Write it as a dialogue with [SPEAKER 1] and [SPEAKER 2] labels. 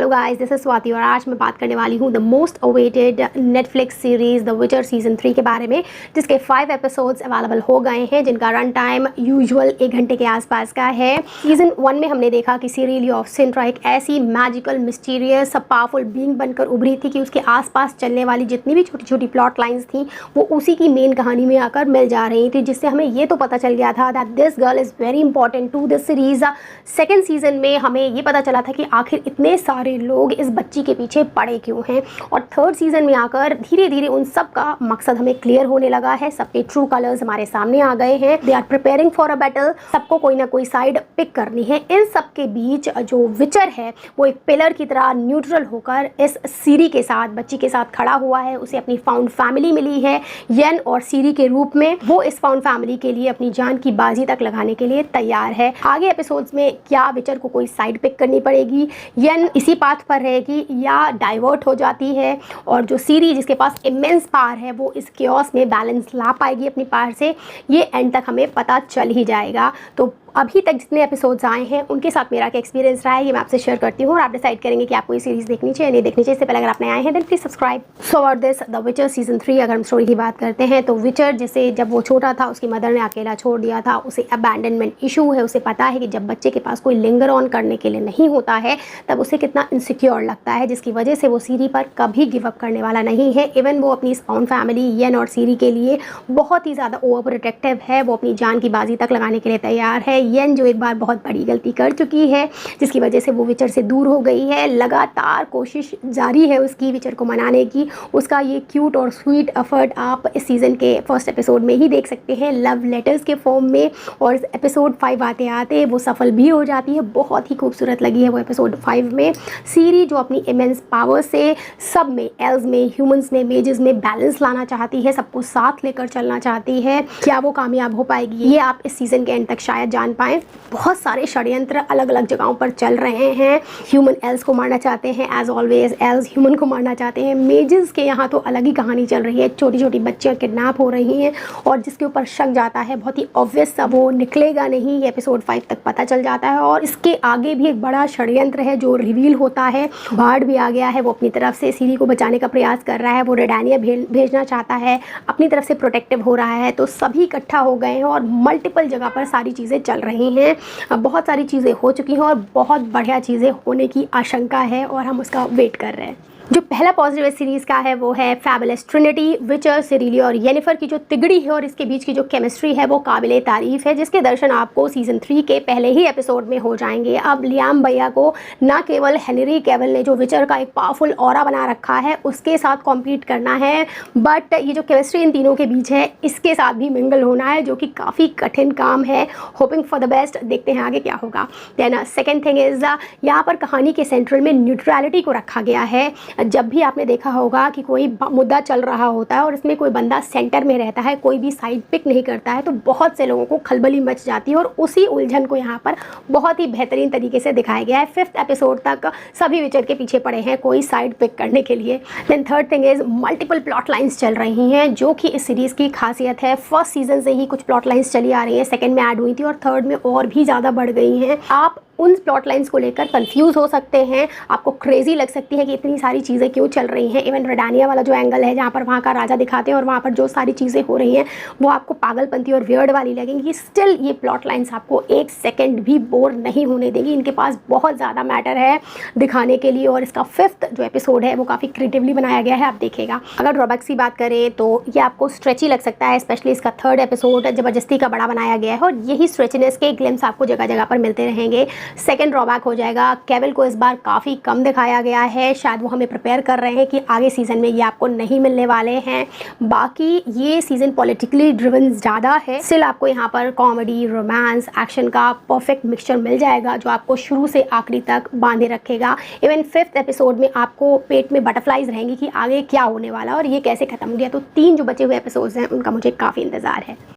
[SPEAKER 1] Hello guys, this is Swati और आज मैं बात करने वाली हूँ the most awaited Netflix series the विचर सीजन 3 के बारे में, जिसके 5 एपिसोड्स अवेलेबल हो गए हैं, जिनका रन टाइम यूजुअल 1 घंटे के आसपास का है। सीजन 1 में हमने देखा कि सीरिलिया ऑफ सिंड्रा एक ऐसी मैजिकल मिस्टीरियस पावरफुल बीइंग बनकर उभरी थी कि उसके आसपास चलने वाली जितनी भी छोटी छोटी प्लॉट लाइन्स थी वो उसी की मेन कहानी में आकर मिल जा रही थी, जिससे हमें ये तो पता चल गया था that this girl is very important to this series. Second season में हमें ये पता चला था कि आखिर इतने सारे लोग इस बच्ची के पीछे पड़े क्यों हैं, और थर्ड सीजन में आकर धीरे धीरे उन सब का मकसद हमें क्लियर होने लगा है। सबके ट्रू कलर्स हमारे सामने आ गए हैं। They are preparing for a battle. सबको कोई ना कोई साइड पिक करनी है। इन सब के बीच जो विचर है वो एक पिलर की तरह न्यूट्रल होकर इस सीरी के साथ, बच्ची के साथ खड़ा हुआ है। उसे अपनी फाउंड फैमिली मिली है येन और सीरी के रूप में। वो इस फाउंड फैमिली के लिए अपनी जान की बाजी तक लगाने के लिए तैयार है। आगे एपिसोड्स में क्या विचर को कोई साइड पिक करनी पड़ेगी, येन इसी पाथ पर रहेगी या डाइवर्ट हो जाती है, और जो सीरी जिसके पास इमेंस पावर है वो इस केओस में बैलेंस ला पाएगी अपनी पावर से, ये एंड तक हमें पता चल ही जाएगा। तो अभी तक जितने एपिसोड्स आए हैं उनके साथ मेरा क्या एक्सपीरियंस रहा है ये मैं आपसे शेयर करती हूँ, और आप डिसाइड करेंगे कि आपको ये सीरीज़ देखनी चाहिए नहीं देखनी चाहिए। इससे पहले अगर आपने आए हैं देन प्लीज सब्सक्राइब। सो और दिस द विचर सीजन 3 अगर हम स्टोरी की बात करते हैं तो विचर जिसे जब वो छोटा था उसकी मदर ने अकेला छोड़ दिया था, उसे अबैंडनमेंट इशू है। उसे पता है कि जब बच्चे के पास कोई लिंगर ऑन करने के लिए नहीं होता है तब उसे कितना इनसिक्योर लगता है, जिसकी वजह से वो सीरी पर कभी गिव अप करने वाला नहीं है। इवन वो अपनी स्पाउंड फैमिली येन और सीरी के लिए बहुत ही ज़्यादा ओवर प्रोटेक्टिव है। वो अपनी जान की बाजी तक लगाने के लिए तैयार है। येन जो एक बार बहुत बड़ी गलती कर चुकी है जिसकी वजह से वो विचर से दूर हो गई है, लगातार कोशिश जारी है उसकी विचर को मनाने की। उसका ये क्यूट और स्वीट एफर्ट आप इस सीज़न के फर्स्ट एपिसोड में ही देख सकते हैं लव लेटर्स के फॉर्म में, और एपिसोड 5 आते आते वो सफल भी हो जाती है। बहुत ही खूबसूरत लगी है वो एपिसोड 5 में। सीरी जो अपनी इमेंस पावर से सब में, एल्स में, ह्यूमंस में, मेजेस में बैलेंस लाना चाहती है, सबको साथ लेकर चलना चाहती है। क्या वो कामयाब हो पाएगी ये आप इस सीज़न के एंड तक शायद जान पाएँ। बहुत सारे षड्यंत्र अलग अलग जगहों पर चल रहे हैं। ह्यूमन एल्स को मारना चाहते हैं, एज ऑलवेज एल्स ह्यूमन को मारना चाहते हैं। मेजेस के यहाँ तो अलग ही कहानी चल रही है। छोटी छोटी बच्चियाँ किडनैप हो रही हैं और जिसके ऊपर शक जाता है बहुत ही ऑब्वियस सा वो निकलेगा नहीं, ये एपिसोड 5 तक पता चल जाता है। और इसके आगे भी एक बड़ा षड्यंत्र है जो रिवील होता है। बार्ड भी आ गया है, वो अपनी तरफ से सीरी को बचाने का प्रयास कर रहा है। वो रेडानिया भेजना चाहता है, अपनी तरफ से प्रोटेक्टिव हो रहा है। तो सभी इकट्ठा हो गए हैं और मल्टीपल जगह पर सारी चीज़ें चल रही हैं। बहुत सारी चीज़ें हो चुकी हैं और बहुत बढ़िया चीज़ें होने की आशंका है और हम उसका वेट कर रहे हैं। जो पहला पॉजिटिव इस सीरीज़ का है वो है फैबुलस ट्रिनिटी, विचर, सिरिलिया और येनिफर की जो तिगड़ी है और इसके बीच की जो केमिस्ट्री है वो काबिले तारीफ़ है, जिसके दर्शन आपको सीज़न 3 के पहले ही एपिसोड में हो जाएंगे। अब लियाम भैया को ना केवल हेनरी कैविल ने जो विचर का एक पावरफुल ऑरा बना रखा है उसके साथ कॉम्पीट करना है, बट ये जो केमिस्ट्री इन तीनों के बीच है इसके साथ भी मिंगल होना है, जो कि काफ़ी कठिन काम है। होपिंग फॉर द बेस्ट, देखते हैं आगे क्या होगा। देन सेकेंड थिंग इज़ यहाँ पर कहानी के सेंट्रल में न्यूट्रलिटी को रखा गया है। जब भी आपने देखा होगा कि कोई मुद्दा चल रहा होता है और इसमें कोई बंदा सेंटर में रहता है, कोई भी साइड पिक नहीं करता है, तो बहुत से लोगों को खलबली मच जाती है, और उसी उलझन को यहाँ पर बहुत ही बेहतरीन तरीके से दिखाया गया है। 5th एपिसोड तक सभी विचर के पीछे पड़े हैं कोई साइड पिक करने के लिए। Then third thing is multiple plot lines चल रही हैं, जो कि इस सीरीज़ की खासियत है। फर्स्ट सीजन से ही कुछ प्लॉट लाइन्स चली आ रही हैं, सेकेंड में ऐड हुई थी और थर्ड में और भी ज़्यादा बढ़ गई हैं। आप उन प्लॉट लाइन्स को लेकर कंफ्यूज हो सकते हैं, आपको क्रेजी लग सकती है कि इतनी सारी चीज़ें क्यों चल रही हैं। इवन रेडानिया वाला जो एंगल है जहाँ पर वहाँ का राजा दिखाते हैं और वहाँ पर जो सारी चीज़ें हो रही हैं वो आपको पागलपंती और वियर्ड वाली लगेंगी। स्टिल ये प्लॉट लाइन्स आपको 1 सेकेंड भी बोर नहीं होने देगी। इनके पास बहुत ज़्यादा मैटर है दिखाने के लिए, और इसका 5th जो एपिसोड है वो काफ़ी क्रिएटिवली बनाया गया है, आप देखेगा। अगर ड्रॉबैक्स की बात करें तो ये आपको स्ट्रेची लग सकता है, स्पेशली इसका 3rd एपिसोड ज़बरदस्ती का बड़ा बनाया गया है और यही स्ट्रेचनेस के ग्लिम्स आपको जगह जगह पर मिलते रहेंगे। सेकेंड ड्रॉबैक हो जाएगा, केविल को इस बार काफ़ी कम दिखाया गया है। शायद वो हमें प्रिपेयर कर रहे हैं कि आगे सीज़न में ये आपको नहीं मिलने वाले हैं। बाकी ये सीज़न पॉलिटिकली ड्रिवन ज़्यादा है, स्टिल आपको यहाँ पर कॉमेडी, रोमांस, एक्शन का परफेक्ट मिक्सचर मिल जाएगा जो आपको शुरू से आखिरी तक बांधे रखेगा। इवन 5th एपिसोड में आपको पेट में बटरफ्लाइज रहेंगी कि आगे क्या होने वाला और ये कैसे ख़त्म हो गया। तो 3 जो बचे हुए एपिसोड्स हैं उनका मुझे काफ़ी इंतज़ार है।